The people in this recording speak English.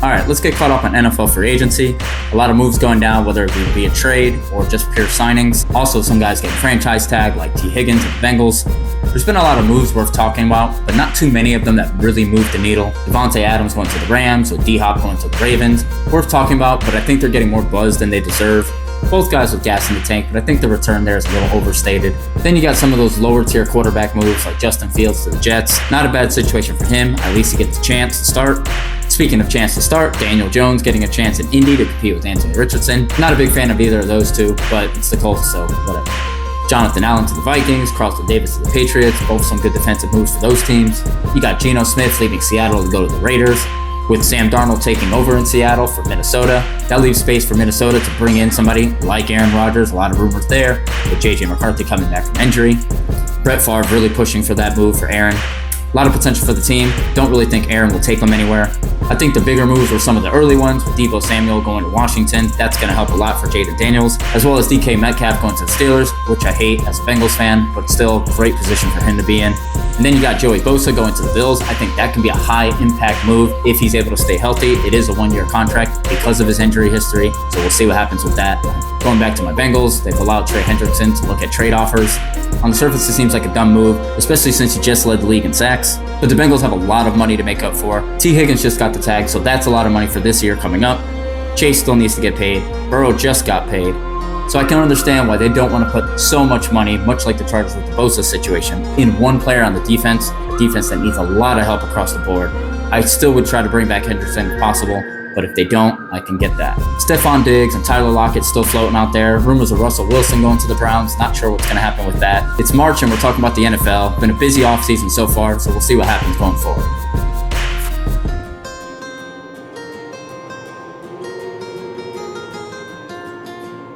All right, let's get caught up on NFL free agency. A lot of moves going down, whether it be a trade or just pure signings. Also, some guys getting franchise tag like T. Higgins and the Bengals. There's been a lot of moves worth talking about, but not too many of them that really moved the needle. Devontae Adams going to the Rams, or D-Hop going to the Ravens. Worth talking about, but I think they're getting more buzz than they deserve. Both guys with gas in the tank, but I think the return there is a little overstated. Then you got some of those lower tier quarterback moves like Justin Fields to the Jets. Not a bad situation for him. At least he gets a chance to start. Speaking of chance to start, Daniel Jones getting a chance in Indy to compete with Anthony Richardson. Not a big fan of either of those two, but it's the Colts, so whatever. Jonathan Allen to the Vikings, Carlton Davis to the Patriots, both some good defensive moves for those teams. You got Geno Smith leaving Seattle to go to the Raiders, with Sam Darnold taking over in Seattle for Minnesota. That leaves space for Minnesota to bring in somebody like Aaron Rodgers. A lot of rumors there, with J.J. McCarthy coming back from injury. Brett Favre really pushing for that move for Aaron. A lot of potential for the team. Don't really think Aaron will take them anywhere. I think the bigger moves were some of the early ones, with Deebo Samuel going to Washington. That's going to help a lot for Jaden Daniels, as well as DK Metcalf going to the Steelers, which I hate as a Bengals fan, but still great position for him to be in. And then you got Joey Bosa going to the Bills. I think that can be a high impact move if he's able to stay healthy. It is a 1-year contract because of his injury history, so we'll see what happens with that. Going back to my Bengals, they've allowed Trey Hendrickson to look at trade offers. On the surface, it seems like a dumb move, especially since he just led the league in sacks. But the Bengals have a lot of money to make up for. T. Higgins just got the tag, so that's a lot of money for this year coming up. Chase still needs to get paid. Burrow just got paid. So I can understand why they don't want to put so much money, much like the Chargers with the Bosa situation, in one player on the defense, a defense that needs a lot of help across the board. I still would try to bring back Hendrickson if possible, but if they don't, I can get that. Stephon Diggs and Tyler Lockett still floating out there. Rumors of Russell Wilson going to the Browns. Not sure what's going to happen with that. It's March and we're talking about the NFL. Been a busy offseason so far, so we'll see what happens going forward.